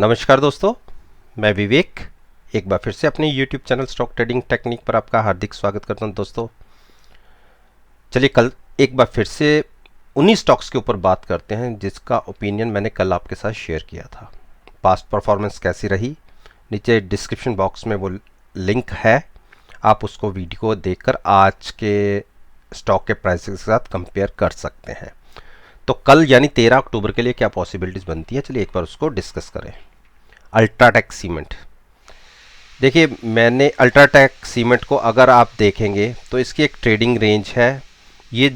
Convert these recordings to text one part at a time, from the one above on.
नमस्कार दोस्तों, मैं विवेक एक बार फिर से अपने YouTube channel stock trading technique पर आपका हार्दिक स्वागत करता हूं। दोस्तों चलिए कल एक बार फिर से उन्हीं स्टॉक्स के ऊपर बात करते हैं जिसका ओपिनियन मैंने कल आपके साथ शेयर किया था। पास्ट परफॉर्मेंस कैसी रही, नीचे डिस्क्रिप्शन बॉक्स में वो लिंक है, आप उसको वीडियो को देखकर आज के स्टॉक के प्राइस के साथ कंपेयर कर सकते हैं। तो कल यानी 13 अक्टूबर के लिए क्या पॉसिबिलिटीज़ बनती है, चलिए एक बार उसको डिस्कस करें। अल्ट्राटेक सीमेंट, देखिए मैंने अल्ट्राटेक सीमेंट को अगर आप देखेंगे तो इसकी एक ट्रेडिंग रेंज है। ये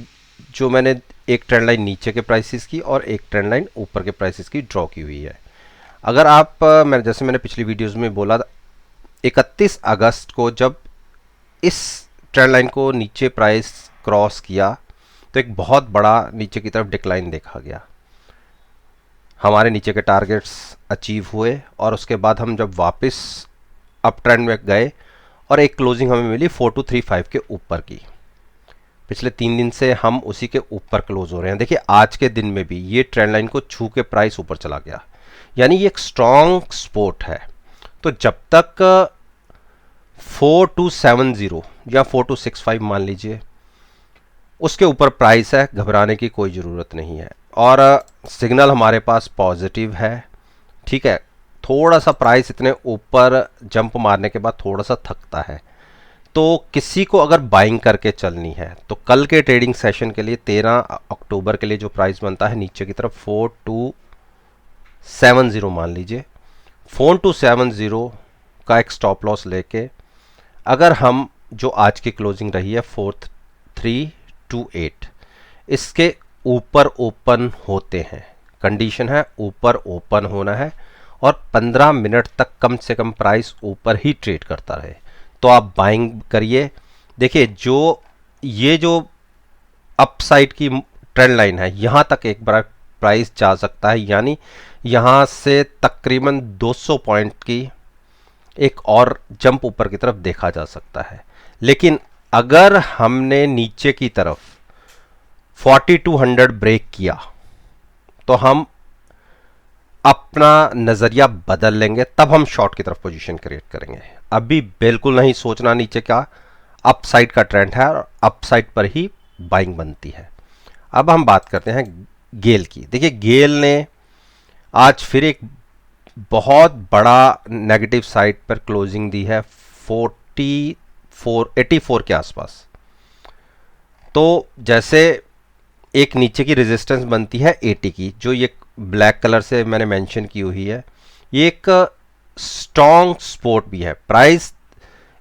जो मैंने एक ट्रेंड लाइन नीचे के प्राइसेस की और एक ट्रेंड लाइन ऊपर के प्राइसेस की ड्रॉ की हुई है। अगर आप जैसे मैंने पिछली वीडियोस में बोला 31 अगस्त को जब इस ट्रेंड लाइन को नीचे प्राइस क्रॉस किया तो एक बहुत बड़ा नीचे की तरफ डिक्लाइन देखा गया। हमारे नीचे के टारगेट्स अचीव हुए और उसके बाद हम जब वापस अप ट्रेंड में गए और एक क्लोजिंग हमें मिली 4235 के ऊपर की। पिछले 3 दिन से हम उसी के ऊपर क्लोज हो रहे हैं। देखिए आज के दिन में भी ये ट्रेंड लाइन को छू के प्राइस ऊपर चला गया, यानी ये एक स्ट्रॉन्ग सपोर्ट है। तो जब तक 4270 या 4265 मान लीजिए उसके ऊपर प्राइस है, घबराने की कोई ज़रूरत नहीं है। और सिग्नल हमारे पास पॉजिटिव है, ठीक है। थोड़ा सा प्राइस इतने ऊपर जंप मारने के बाद थोड़ा सा थकता है, तो किसी को अगर बाइंग करके चलनी है तो कल के ट्रेडिंग सेशन के लिए 13 अक्टूबर के लिए जो प्राइस बनता है नीचे की तरफ 4270 मान लीजिए। 4270 का एक स्टॉप लॉस लेके अगर हम जो आज की क्लोजिंग रही है 4328 इसके ऊपर ओपन होते हैं, कंडीशन है ऊपर ओपन होना है और 15 मिनट तक कम से कम प्राइस ऊपर ही ट्रेड करता रहे तो आप बाइंग करिए। देखिए ये जो अपसाइड की ट्रेंड लाइन है यहाँ तक एक बार प्राइस जा सकता है, यानी यहाँ से तकरीबन 200 पॉइंट की एक और जंप ऊपर की तरफ देखा जा सकता है। लेकिन अगर हमने नीचे की तरफ 4200 ब्रेक किया तो हम अपना नज़रिया बदल लेंगे, तब हम शॉर्ट की तरफ पोजीशन क्रिएट करेंगे। अभी बिल्कुल नहीं सोचना नीचे का अपसाइड का ट्रेंड है और अपसाइड पर ही बाइंग बनती है। अब हम बात करते हैं गेल की। देखिए गेल ने आज फिर एक बहुत बड़ा नेगेटिव साइड पर क्लोजिंग दी है 84 के आसपास। तो जैसे एक नीचे की रेजिस्टेंस बनती है 80 की, जो ये ब्लैक कलर से मैंने मेंशन की हुई है, ये एक स्ट्रॉन्ग सपोर्ट भी है। प्राइस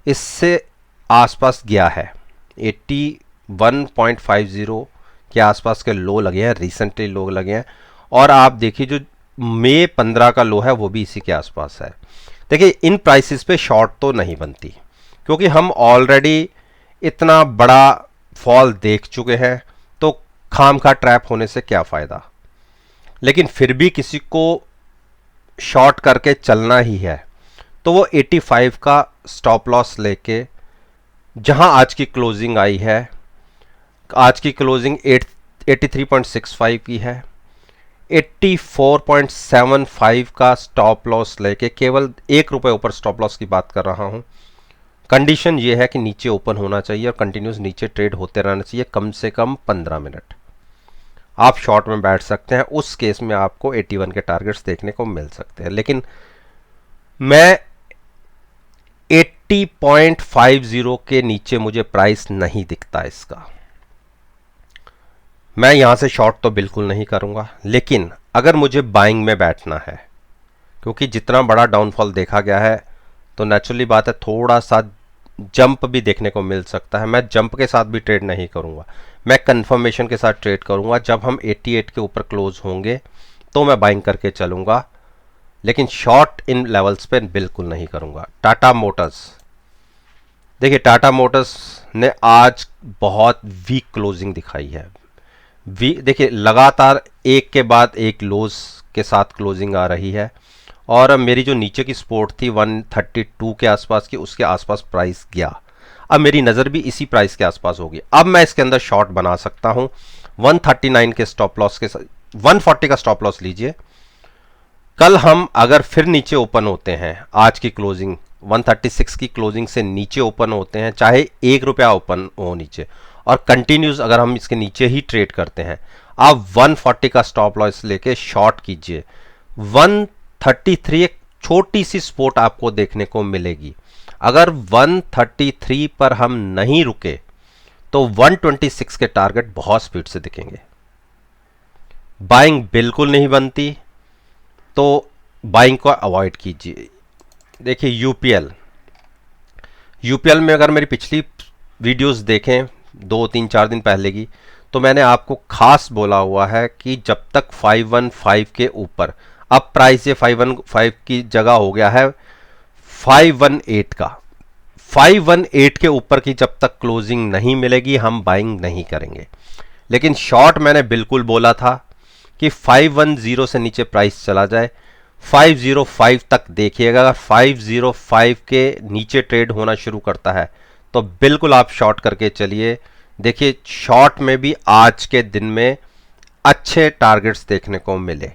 इससे आसपास गया है, 81.50 के आसपास के लो लगे हैं, रिसेंटली लो लगे हैं। और आप देखिए जो मई 15 का लो है वो भी इसी के आसपास है। देखिए इन प्राइसेस पे शॉर्ट तो नहीं बनती क्योंकि हम ऑलरेडी इतना बड़ा फॉल देख चुके हैं, तो खाम खा ट्रैप होने से क्या फ़ायदा। लेकिन फिर भी किसी को शॉर्ट करके चलना ही है तो वो 85 का स्टॉप लॉस लेके, जहां आज की क्लोजिंग आई है, आज की क्लोजिंग 83.65 की है, 84.75 का स्टॉप लॉस लेके केवल ₹1 ऊपर स्टॉप लॉस की बात कर रहा हूं। कंडीशन ये है कि नीचे ओपन होना चाहिए और कंटिन्यूस नीचे ट्रेड होते रहना चाहिए कम से कम 15 मिनट। आप शॉर्ट में बैठ सकते हैं, उस केस में आपको 81 के टारगेट्स देखने को मिल सकते हैं। लेकिन मैं 80.50 के नीचे मुझे प्राइस नहीं दिखता इसका। मैं यहां से शॉर्ट तो बिल्कुल नहीं करूंगा, लेकिन अगर मुझे बाइंग में बैठना है, क्योंकि जितना बड़ा डाउनफॉल देखा गया है तो नेचुरली बात है थोड़ा सा जंप भी देखने को मिल सकता है। मैं जंप के साथ भी ट्रेड नहीं करूंगा, मैं कंफर्मेशन के साथ ट्रेड करूंगा। जब हम 88 के ऊपर क्लोज होंगे तो मैं बाइंग करके चलूंगा, लेकिन शॉर्ट इन लेवल्स पे बिल्कुल नहीं करूंगा। टाटा मोटर्स, देखिए टाटा मोटर्स ने आज बहुत वीक क्लोजिंग दिखाई है। देखिए लगातार एक के बाद एक लोज के साथ क्लोजिंग आ रही है और मेरी जो नीचे की सपोर्ट थी 132 के आसपास की, उसके आसपास प्राइस गया। अब मेरी नज़र भी इसी प्राइस के आसपास होगी। अब मैं इसके अंदर शॉर्ट बना सकता हूं 139 के स्टॉप लॉस के साथ। 140 का स्टॉप लॉस लीजिए कल हम अगर फिर नीचे ओपन होते हैं, आज की क्लोजिंग 136 की क्लोजिंग से नीचे ओपन होते हैं, चाहे ₹1 ओपन हो नीचे, और कंटिन्यूस अगर हम इसके नीचे ही ट्रेड करते हैं, आप 140 का स्टॉप लॉस लेके शॉर्ट कीजिए। 133 एक छोटी सी सपोर्ट आपको देखने को मिलेगी। अगर 133 पर हम नहीं रुके तो 126 के टारगेट बहुत स्पीड से दिखेंगे। बाइंग बिल्कुल नहीं बनती तो बाइंग को अवॉइड कीजिए। देखिए यूपीएल में अगर मेरी पिछली वीडियोस देखें 2-3-4 दिन पहले की, तो मैंने आपको खास बोला हुआ है कि जब तक 515 के ऊपर, अब प्राइस ये 515 की जगह हो गया है 518 का, 518 के ऊपर की जब तक क्लोजिंग नहीं मिलेगी हम बाइंग नहीं करेंगे। लेकिन शॉर्ट मैंने बिल्कुल बोला था कि 510 से नीचे प्राइस चला जाए, 505 तक देखिएगा। अगर 505 के नीचे ट्रेड होना शुरू करता है तो बिल्कुल आप शॉर्ट करके चलिए। देखिए शॉर्ट में भी आज के दिन में अच्छे टारगेट्स देखने को मिले।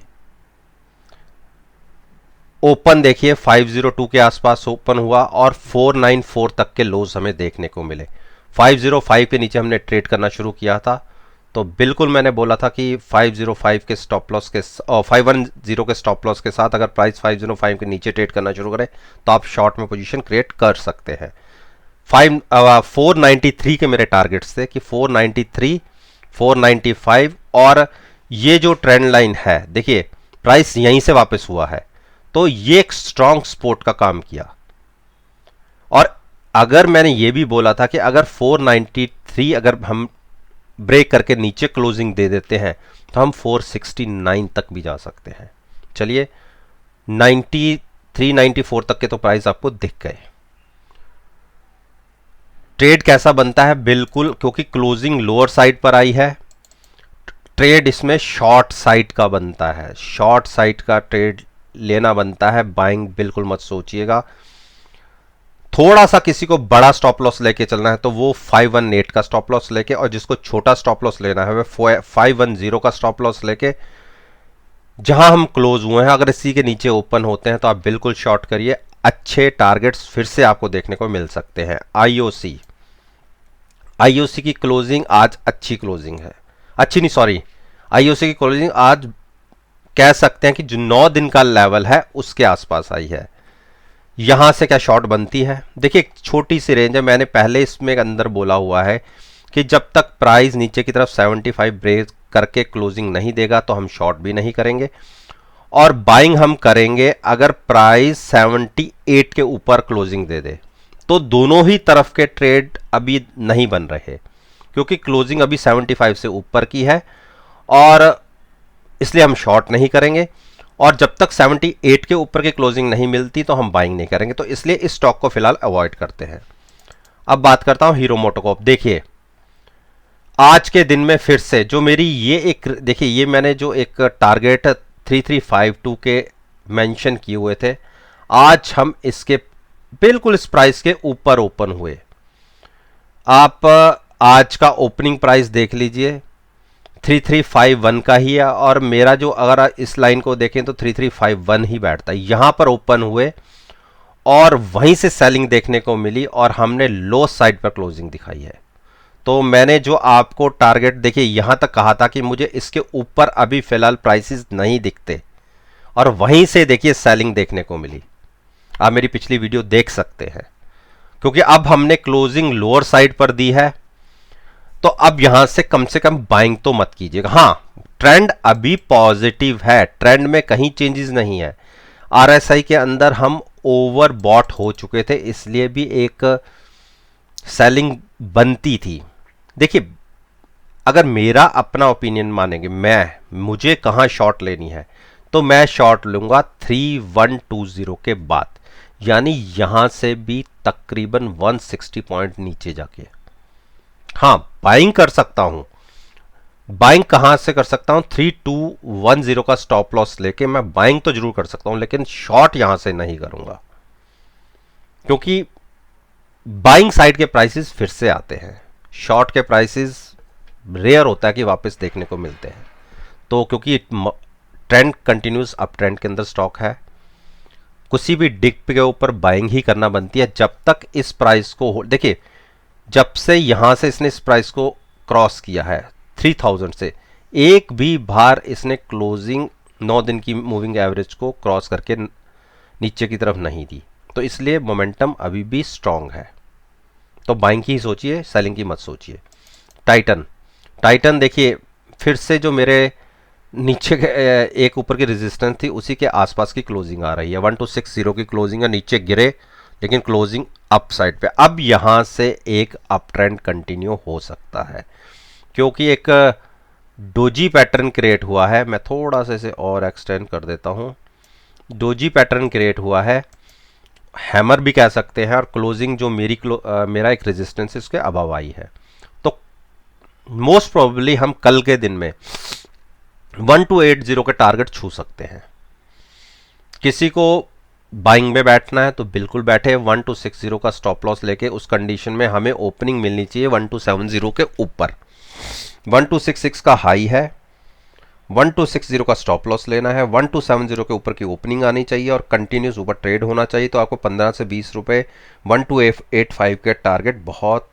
ओपन देखिए 502 के आसपास ओपन हुआ और 494 तक के लोज हमें देखने को मिले। 505 के नीचे हमने ट्रेड करना शुरू किया था, तो बिल्कुल मैंने बोला था कि 505 के स्टॉप लॉस के और 510 के स्टॉप लॉस के साथ अगर प्राइस 505 के नीचे ट्रेड करना शुरू करे तो आप शॉर्ट में पोजीशन क्रिएट कर सकते हैं। 493 के मेरे टारगेट्स थे कि 493, 495, और ये जो ट्रेंड लाइन है देखिए प्राइस यहीं से वापस हुआ है, तो ये एक स्ट्रॉन्ग सपोर्ट का काम किया। और अगर मैंने ये भी बोला था कि अगर 493 अगर हम ब्रेक करके नीचे क्लोजिंग दे देते हैं तो हम 469 तक भी जा सकते हैं। चलिए 93, 94 तक के तो प्राइस आपको दिख गए। ट्रेड कैसा बनता है, बिल्कुल क्योंकि क्लोजिंग लोअर साइड पर आई है, ट्रेड इसमें शॉर्ट साइड का बनता है, शॉर्ट साइड का ट्रेड लेना बनता है। बाइंग बिल्कुल मत सोचिएगा। थोड़ा सा किसी को बड़ा स्टॉप लॉस लेके चलना है तो वो 518 का स्टॉप लॉस लेके, और जिसको छोटा स्टॉप लॉस लेना है वो 510 का स्टॉप लॉस लेके, जहां हम क्लोज हुए हैं अगर इसी के नीचे ओपन होते हैं तो आप बिल्कुल शॉर्ट करिए। अच्छे टारगेट्स फिर से आपको देखने को मिल सकते हैं। आईओसी की क्लोजिंग आज अच्छी क्लोजिंग है, अच्छी नहीं सॉरी, आईओसी की क्लोजिंग आज कह सकते हैं कि जो 9 दिन का लेवल है उसके आसपास आई है। यहां से क्या शॉर्ट बनती है, देखिए एक छोटी सी रेंज है। मैंने पहले इसमें अंदर बोला हुआ है कि जब तक प्राइस नीचे की तरफ 75 ब्रेक करके क्लोजिंग नहीं देगा तो हम शॉर्ट भी नहीं करेंगे, और बाइंग हम करेंगे अगर प्राइस 78 के ऊपर क्लोजिंग दे दे। तो दोनों ही तरफ के ट्रेड अभी नहीं बन रहे क्योंकि क्लोजिंग अभी 75 से ऊपर की है, और इसलिए हम शॉर्ट नहीं करेंगे। और जब तक 78 के ऊपर की क्लोजिंग नहीं मिलती तो हम बाइंग नहीं करेंगे, तो इसलिए इस स्टॉक को फिलहाल अवॉइड करते हैं। अब बात करता हूं हीरो मोटोकॉर्प। देखिए आज के दिन में फिर से जो मेरी ये एक, देखिए ये मैंने जो एक टारगेट 3352 के मेंशन किए हुए थे, आज हम इसके बिल्कुल इस प्राइस के ऊपर ओपन हुए। आप आज का ओपनिंग प्राइस देख लीजिए 3351 का ही है, और मेरा जो अगर इस लाइन को देखें तो 3351 ही बैठता है। यहां पर ओपन हुए और वहीं से सेलिंग देखने को मिली और हमने लो साइड पर क्लोजिंग दिखाई है। तो मैंने जो आपको टारगेट देखिए यहां तक कहा था कि मुझे इसके ऊपर अभी फिलहाल प्राइसेस नहीं दिखते, और वहीं से देखिए सेलिंग देखने को मिली। आप मेरी पिछली वीडियो देख सकते हैं, क्योंकि अब हमने क्लोजिंग लोअर साइड पर दी है, तो अब यहां से कम बाइंग तो मत कीजिएगा। हां ट्रेंड अभी पॉजिटिव है, ट्रेंड में कहीं चेंजेस नहीं है। आरएसआई के अंदर हम ओवर बॉट हो चुके थे, इसलिए भी एक सेलिंग बनती थी। देखिए अगर मेरा अपना ओपिनियन मानेंगे, मुझे कहां शॉर्ट लेनी है, तो मैं शॉर्ट लूंगा 3120 के बाद, यानी यहां से भी तकरीबन 160 पॉइंट नीचे जाके। हां बाइंग कर सकता हूं, बाइंग कहां से कर सकता हूं, 3210 का स्टॉप लॉस लेके मैं बाइंग तो जरूर कर सकता हूं, लेकिन शॉर्ट यहां से नहीं करूंगा, क्योंकि बाइंग साइड के प्राइसेस फिर से आते हैं। शॉर्ट के प्राइसेस रेयर होता है कि वापस देखने को मिलते हैं। तो क्योंकि ट्रेंड कंटिन्यूस अप ट्रेंड के अंदर स्टॉक है। किसी भी डिप के ऊपर बाइंग ही करना बनती है जब तक इस प्राइस को देखिए, जब से यहां से इसने इस प्राइस को क्रॉस किया है 3000 से, एक भी बार इसने क्लोजिंग 9 दिन की मूविंग एवरेज को क्रॉस करके नीचे की तरफ नहीं दी, तो इसलिए मोमेंटम अभी भी स्ट्रांग है। तो बाइंग की ही सोचिए, सेलिंग की मत सोचिए। टाइटन देखिए, फिर से जो मेरे नीचे के एक ऊपर की रेजिस्टेंस थी उसी के आसपास की क्लोजिंग आ रही है। 1260 की क्लोजिंग है, नीचे गिरे लेकिन क्लोजिंग अप साइड पे। अब यहां से एक अप ट्रेंड कंटिन्यू हो सकता है क्योंकि एक डोजी पैटर्न क्रिएट हुआ है। मैं थोड़ा सा इसे और एक्सटेंड कर देता हूं। डोजी पैटर्न क्रिएट हुआ है, हैमर भी कह सकते हैं, और क्लोजिंग जो मेरा एक रेजिस्टेंस है उसके अबव आई है। तो मोस्ट प्रोबेबली हम कल के दिन में 1280 के टारगेट छू सकते हैं। किसी को बाइंग में बैठना है तो बिल्कुल बैठे। 1260 का स्टॉप लॉस लेके उस कंडीशन में हमें ओपनिंग मिलनी चाहिए 1270 के ऊपर। 1266 का हाई है, 1260 का स्टॉप लॉस लेना है, 1270 के ऊपर की ओपनिंग आनी चाहिए और कंटिन्यूस ऊपर ट्रेड होना चाहिए। तो आपको 15 से 20 रुपए 1285 के टारगेट बहुत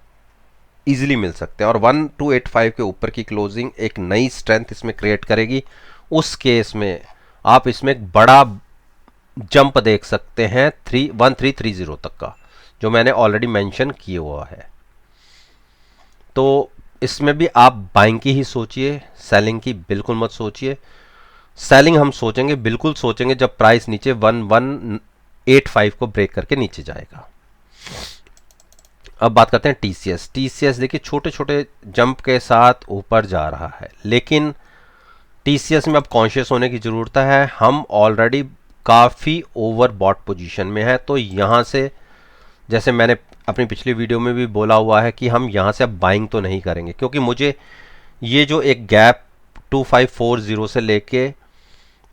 इजीली मिल सकते हैं और 1285 के ऊपर की क्लोजिंग एक नई स्ट्रेंथ इसमें क्रिएट करेगी। उस केस में आप इसमें एक बड़ा जंप देख सकते हैं 1330 तक का, जो मैंने ऑलरेडी मेंशन किया हुआ है। तो इसमें भी आप बाइंग की ही सोचिए, सेलिंग की बिल्कुल मत सोचिए। सेलिंग हम सोचेंगे, बिल्कुल सोचेंगे जब प्राइस नीचे 1185 को ब्रेक करके नीचे जाएगा। अब बात करते हैं टीसीएस। टीसीएस देखिए छोटे छोटे जंप के साथ ऊपर जा रहा है, लेकिन टीसीएस में अब कॉन्शियस होने की ज़रूरत है। हम ऑलरेडी काफ़ी ओवर बॉट पोजीशन में है, तो यहाँ से जैसे मैंने अपनी पिछली वीडियो में भी बोला हुआ है कि हम यहाँ से अब बाइंग तो नहीं करेंगे, क्योंकि मुझे ये जो एक गैप 2540 से लेके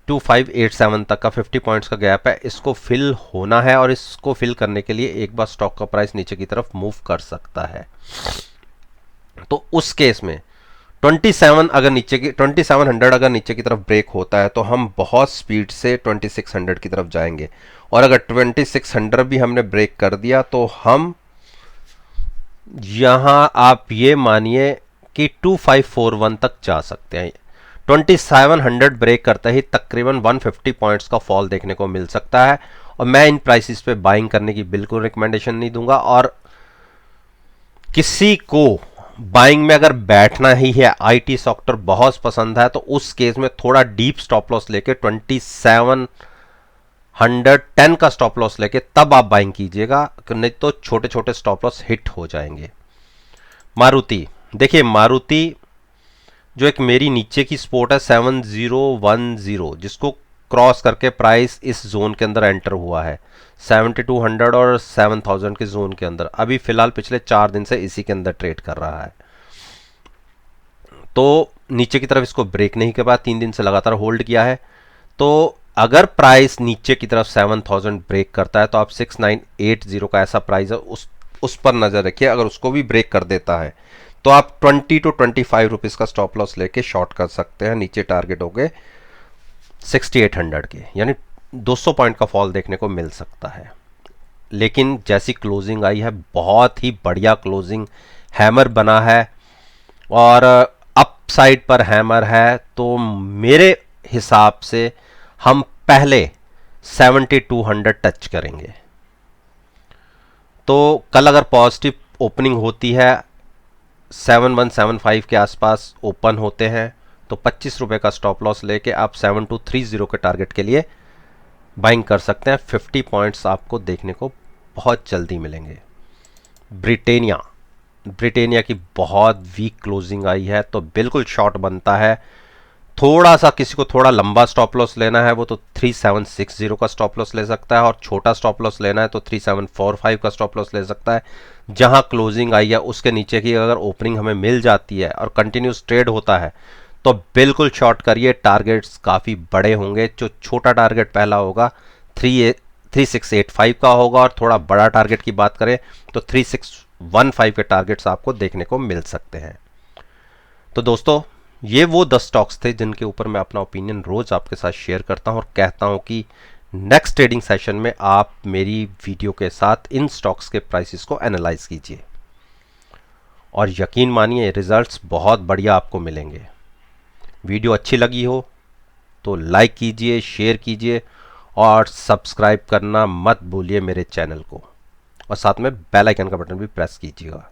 2587 तक का 50 पॉइंट्स का गैप है, इसको फिल होना है और इसको फिल करने के लिए एक बार स्टॉक का प्राइस नीचे की तरफ मूव कर सकता है। तो उस केस में 2700 अगर नीचे की तरफ ब्रेक होता है तो हम बहुत स्पीड से 2600 की तरफ जाएंगे, और अगर 2600 भी हमने ब्रेक कर दिया तो हम यहां आप ये मानिए कि 2541 तक जा सकते हैं। 2700 ब्रेक करते ही तकरीबन 150 पॉइंट्स का फॉल देखने को मिल सकता है, और मैं इन प्राइसेस पे बाइंग करने की बिल्कुल रिकमेंडेशन नहीं दूंगा। और किसी को बाइंग में अगर बैठना ही है, आईटी सेक्टर बहुत पसंद है, तो उस केस में थोड़ा डीप स्टॉप लॉस लेके 2710 का स्टॉप लॉस लेके तब आप बाइंग कीजिएगा, नहीं तो छोटे छोटे स्टॉप लॉस हिट हो जाएंगे। मारुति देखिए, मारुति जो एक मेरी नीचे की सपोर्ट है 7010, जिसको क्रॉस करके प्राइस इस जोन के अंदर एंटर हुआ है 7200 और 7000 के जोन के अंदर। अभी फिलहाल पिछले 4 दिन से इसी के अंदर ट्रेड कर रहा है। तो नीचे की तरफ इसको ब्रेक नहीं के बाद 3 दिन से लगातार होल्ड किया है। तो अगर प्राइस नीचे की तरफ 7000 ब्रेक करता है तो आप 6980 का ऐसा प्राइस है उस पर नजर रखिए। अगर उसको भी ब्रेक कर देता है तो आप 20 to 25 रुपीज का स्टॉप लॉस लेके शॉर्ट कर सकते हैं। नीचे टारगेट हो गए 6800 के, यानी 200 पॉइंट का फॉल देखने को मिल सकता है। लेकिन जैसी क्लोजिंग आई है, बहुत ही बढ़िया क्लोजिंग, हैमर बना है और अप साइड पर हैमर है, तो मेरे हिसाब से हम पहले 7200 टच करेंगे। तो कल अगर पॉजिटिव ओपनिंग होती है, 7175 के आसपास ओपन होते हैं, तो 25 रुपए का स्टॉप लॉस लेके आप 7230 के टारगेट के लिए बाइंग कर सकते हैं। 50 पॉइंट्स आपको देखने को बहुत जल्दी मिलेंगे। ब्रिटेनिया की बहुत वीक क्लोजिंग आई है, तो बिल्कुल शॉर्ट बनता है। थोड़ा सा किसी को थोड़ा लंबा स्टॉप लॉस लेना है वो तो 3760 का स्टॉप लॉस ले सकता है, और छोटा स्टॉप लॉस लेना है तो 3745 का स्टॉप लॉस ले सकता है। जहां क्लोजिंग आई है उसके नीचे की अगर ओपनिंग हमें मिल जाती है और कंटिन्यूस ट्रेड होता है तो बिल्कुल शॉर्ट करिए। टारगेट्स काफ़ी बड़े होंगे। जो छोटा टारगेट पहला होगा 3685 का होगा, और थोड़ा बड़ा टारगेट की बात करें तो 3615 के टारगेट्स आपको देखने को मिल सकते हैं। तो दोस्तों, ये वो 10 स्टॉक्स थे जिनके ऊपर मैं अपना ओपिनियन रोज आपके साथ शेयर करता हूं और कहता हूं कि नेक्स्ट ट्रेडिंग सेशन में आप मेरी वीडियो के साथ इन स्टॉक्स के प्राइसेस को एनालाइज कीजिए और यकीन मानिए रिजल्ट्स बहुत बढ़िया आपको मिलेंगे। वीडियो अच्छी लगी हो तो लाइक कीजिए, शेयर कीजिए और सब्सक्राइब करना मत भूलिए मेरे चैनल को, और साथ में बेल आइकन का बटन भी प्रेस कीजिएगा।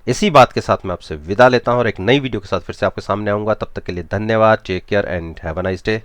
इसी बात के साथ मैं आपसे विदा लेता हूं और एक नई वीडियो के साथ फिर से आपके सामने आऊंगा। तब तक के लिए धन्यवाद। Take care and have a nice day.